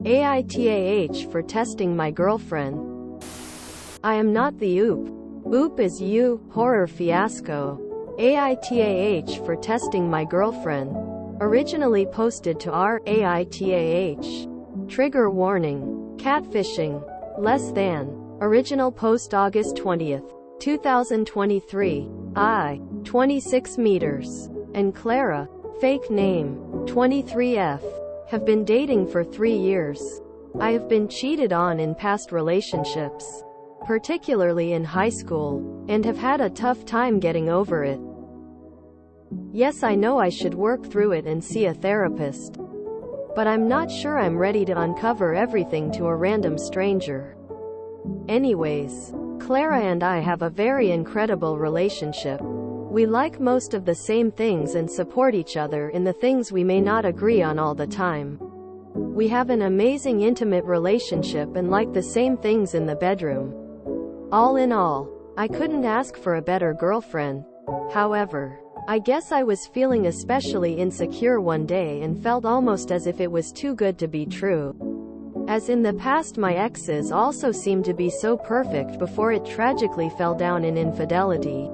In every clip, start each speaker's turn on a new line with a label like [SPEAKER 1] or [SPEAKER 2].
[SPEAKER 1] AITAH for testing my girlfriend. I am not the oop. Oop is you, horror fiasco. AITAH for testing my girlfriend. Originally posted to r AITAH. Trigger warning. Catfishing. Less than. Original post August 20th, 2023. I, 26 meters. And Clara, fake name, 23F. Have been dating for 3 years. I have been cheated on in past relationships, particularly in high school, and have had a tough time getting over it. Yes, I know I should work through it and see a therapist, but I'm not sure I'm ready to uncover everything to a random stranger. Anyways, Clara and I have a very incredible relationship. We like most of the same things and support each other in the things we may not agree on all the time. We have an amazing intimate relationship and like the same things in the bedroom. All in all, I couldn't ask for a better girlfriend. However, I guess I was feeling especially insecure one day and felt almost as if it was too good to be true. As in the past, my exes also seemed to be so perfect before it tragically fell down in infidelity.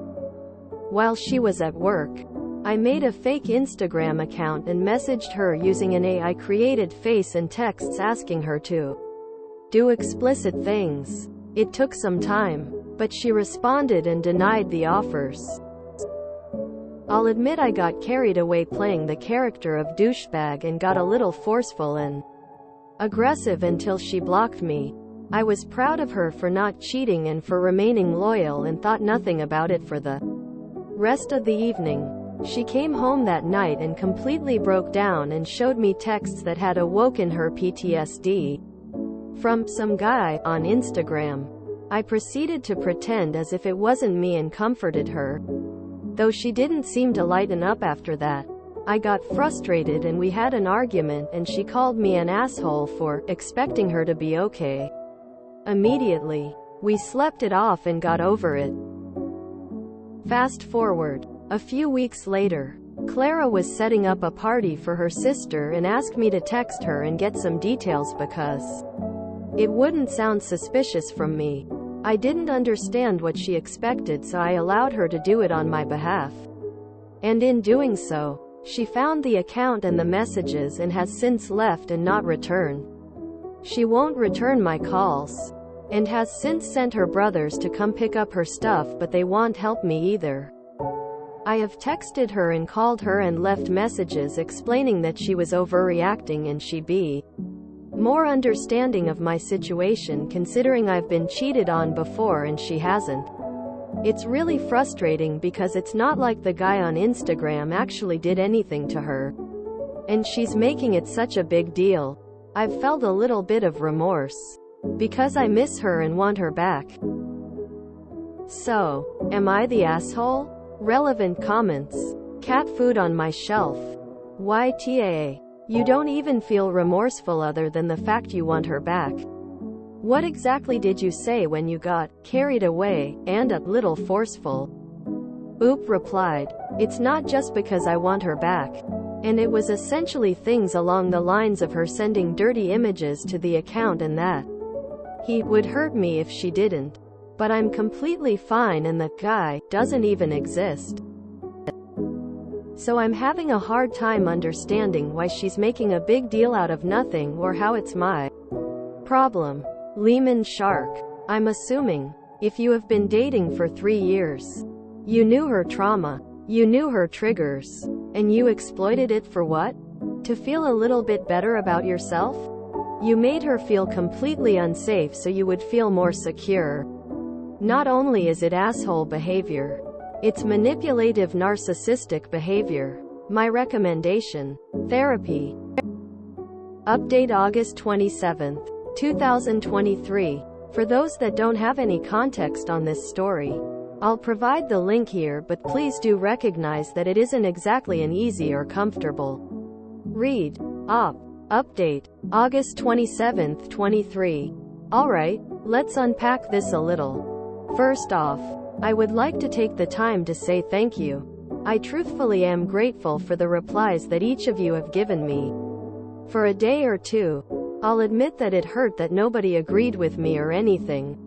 [SPEAKER 1] While she was at work, I made a fake Instagram account and messaged her using an AI-created face and texts asking her to do explicit things. It took some time, but she responded and denied the offers. I'll admit I got carried away playing the character of douchebag and got a little forceful and aggressive until she blocked me. I was proud of her for not cheating and for remaining loyal and thought nothing about it for the rest of the evening. She came home that night and completely broke down and showed me texts that had awoken her PTSD from some guy on Instagram. I proceeded to pretend as if it wasn't me and comforted her, though she didn't seem to lighten up after that. I got frustrated and we had an argument and she called me an asshole for expecting her to be okay. Immediately, we slept it off and got over it. Fast forward. A few weeks later, Clara was setting up a party for her sister and asked me to text her and get some details because it wouldn't sound suspicious from me. I didn't understand what she expected, so I allowed her to do it on my behalf. And in doing so, she found the account and the messages and has since left and not returned. She won't return my calls, and has since sent her brothers to come pick up her stuff, but they won't help me either. I have texted her and called her and left messages explaining that she was overreacting and she'd be more understanding of my situation considering I've been cheated on before and she hasn't. It's really frustrating because it's not like the guy on Instagram actually did anything to her, and she's making it such a big deal. I've felt a little bit of remorse because I miss her and want her back. So, am I the asshole? Relevant comments. Cat food on my shelf. YTA. You don't even feel remorseful other than the fact you want her back. What exactly did you say when you got carried away and a little forceful? Oop replied, it's not just because I want her back. And it was essentially things along the lines of her sending dirty images to the account and that he would hurt me if she didn't. But I'm completely fine and the guy doesn't even exist. So I'm having a hard time understanding why she's making a big deal out of nothing or how it's my problem. Lehman Shark. I'm assuming, if you have been dating for 3 years, you knew her trauma, you knew her triggers, and you exploited it for what? To feel a little bit better about yourself? You made her feel completely unsafe so you would feel more secure. Not only is it asshole behavior, it's manipulative narcissistic behavior. My recommendation: therapy. Update August 27th, 2023. For those that don't have any context on this story, I'll provide the link here, but please do recognize that it isn't exactly an easy or comfortable read. Update, August 27th, 23. Alright, let's unpack this a little. First off, I would like to take the time to say thank you. I truthfully am grateful for the replies that each of you have given me. For a day or two, I'll admit that it hurt that nobody agreed with me or anything.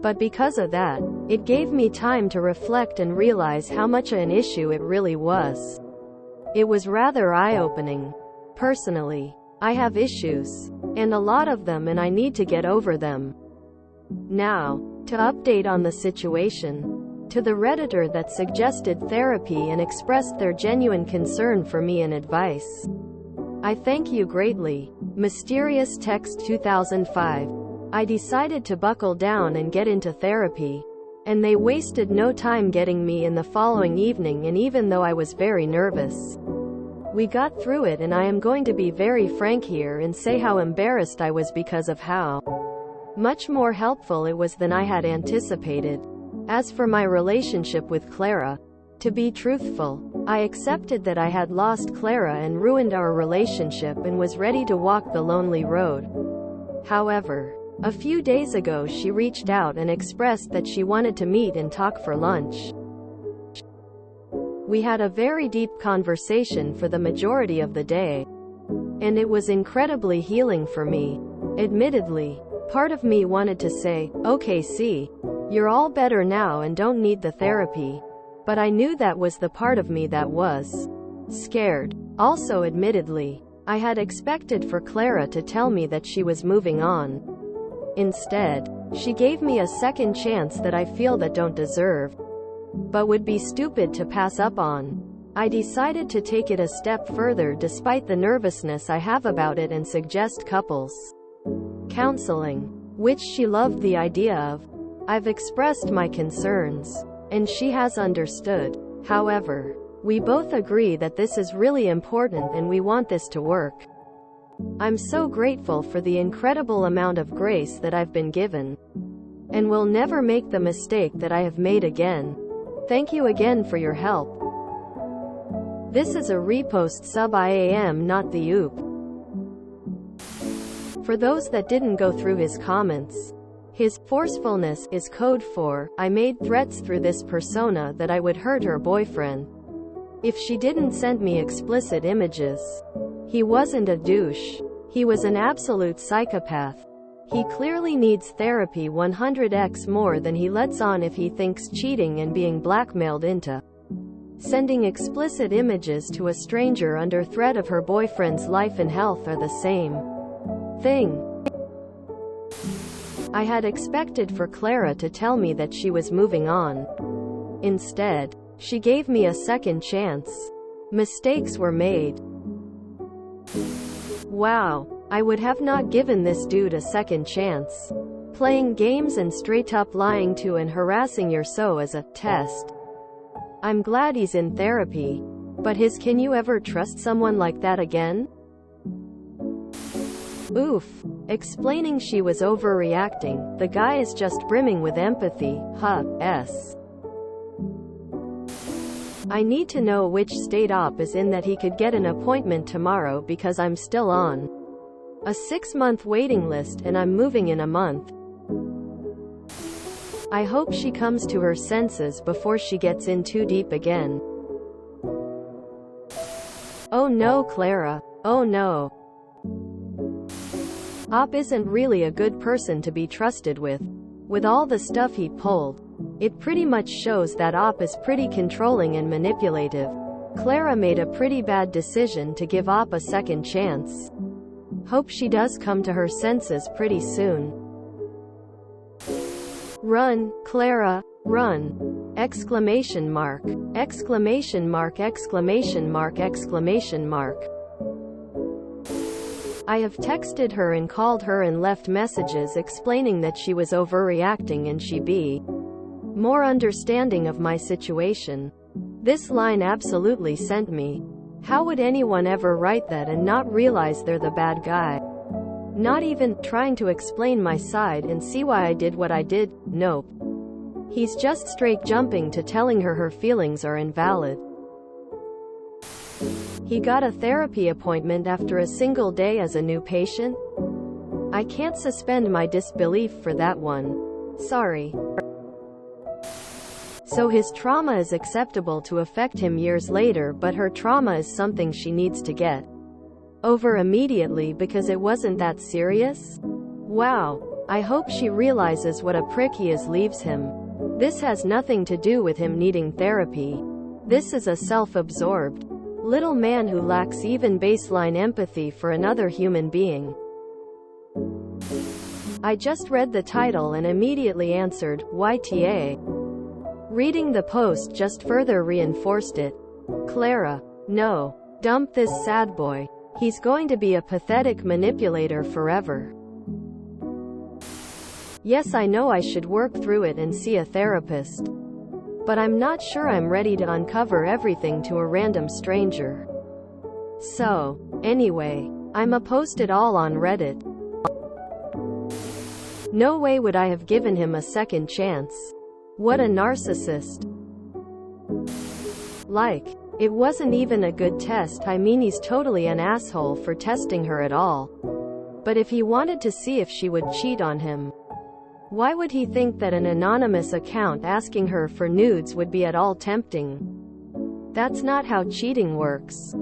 [SPEAKER 1] But because of that, it gave me time to reflect and realize how much an issue it really was. It was rather eye-opening. Personally, I have issues, and a lot of them, and I need to get over them. Now, to update on the situation. To the Redditor that suggested therapy and expressed their genuine concern for me and advice, I thank you greatly. Mysterious Text 2005. I decided to buckle down and get into therapy, and they wasted no time getting me in the following evening, and even though I was very nervous, we got through it, and I am going to be very frank here and say how embarrassed I was because of how much more helpful it was than I had anticipated. As for my relationship with Clara, to be truthful, I accepted that I had lost Clara and ruined our relationship and was ready to walk the lonely road. However, a few days ago she reached out and expressed that she wanted to meet and talk for lunch. We had a very deep conversation for the majority of the day, and it was incredibly healing for me. Admittedly, part of me wanted to say, "Okay, see, you're all better now and don't need the therapy," but I knew that was the part of me that was scared. Also, admittedly, I had expected for Clara to tell me that she was moving on. Instead, she gave me a second chance that I feel that don't deserve, but would be stupid to pass up on. I decided to take it a step further despite the nervousness I have about it and suggest couples counseling, which she loved the idea of. I've expressed my concerns, and she has understood. However, we both agree that this is really important and we want this to work. I'm so grateful for the incredible amount of grace that I've been given, and will never make the mistake that I have made again. Thank you again for your help. This is a repost sub IAM, not the OOP. For those that didn't go through his comments, his forcefulness is code for, I made threats through this persona that I would hurt her boyfriend if she didn't send me explicit images. He wasn't a douche. He was an absolute psychopath. He clearly needs therapy 100x more than he lets on if he thinks cheating and being blackmailed into sending explicit images to a stranger under threat of her boyfriend's life and health are the same thing. I had expected for Clara to tell me that she was moving on. Instead, she gave me a second chance. Mistakes were made. Wow, I would have not given this dude a second chance. Playing games and straight up lying to and harassing your so as a test. I'm glad he's in therapy, but can you ever trust someone like that again? Oof. Explaining she was overreacting, the guy is just brimming with empathy, s. I need to know which state op is in that he could get an appointment tomorrow because I'm still on a 6-month waiting list and I'm moving in a month. I hope she comes to her senses before she gets in too deep again. Oh no, Clara. Oh no. Op isn't really a good person to be trusted with. With all the stuff he pulled, it pretty much shows that Op is pretty controlling and manipulative. Clara made a pretty bad decision to give Op a second chance. Hope she does come to her senses pretty soon. Run, Clara, run! Exclamation mark! Exclamation mark! Exclamation mark! Exclamation mark! I have texted her and called her and left messages explaining that she was overreacting and she be more understanding of my situation. This line absolutely sent me. How would anyone ever write that and not realize they're the bad guy? Not even trying to explain my side and see why I did what I did. Nope. He's just straight jumping to telling her her feelings are invalid. He got a therapy appointment after a single day as a new patient? I can't suspend my disbelief for that one. Sorry. So his trauma is acceptable to affect him years later, but her trauma is something she needs to get over immediately because it wasn't that serious? Wow. I hope she realizes what a prick he is, leaves him. This has nothing to do with him needing therapy. This is a self-absorbed little man who lacks even baseline empathy for another human being. I just read the title and immediately answered, YTA. Reading the post just further reinforced it. Clara. No. Dump this sad boy. He's going to be a pathetic manipulator forever. Yes, I know I should work through it and see a therapist. But I'm not sure I'm ready to uncover everything to a random stranger. So, anyway, I'ma post it all on Reddit. No way would I have given him a second chance. What a narcissist. Like, it wasn't even a good test. I mean, he's totally an asshole for testing her at all. But if he wanted to see if she would cheat on him, why would he think that an anonymous account asking her for nudes would be at all tempting? That's not how cheating works.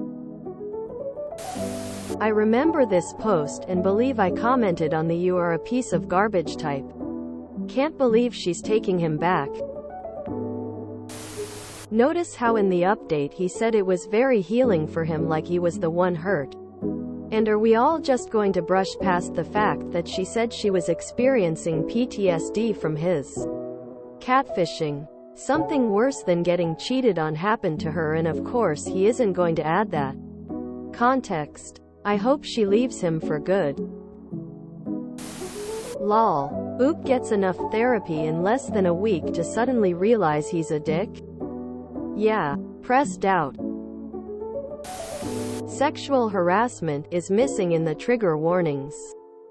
[SPEAKER 1] I remember this post and believe I commented on the "you are a piece of garbage" type. Can't believe she's taking him back. Notice how in the update he said it was very healing for him, like he was the one hurt. And are we all just going to brush past the fact that she said she was experiencing PTSD from his catfishing? Something worse than getting cheated on happened to her, and of course he isn't going to add that context. I hope she leaves him for good. Lol. Oop gets enough therapy in less than a week to suddenly realize he's a dick? Yeah. Press doubt. Sexual harassment is missing in the trigger warnings.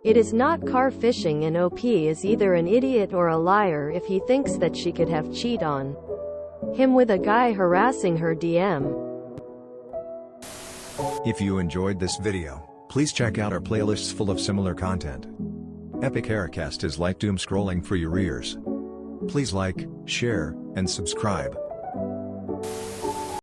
[SPEAKER 1] It is not car fishing, and OP is either an idiot or a liar if he thinks that she could have cheated on him with a guy harassing her DM.
[SPEAKER 2] If you enjoyed this video, please check out our playlists full of similar content. Epic Haircast is like doom scrolling for your ears. Please like, share, and subscribe.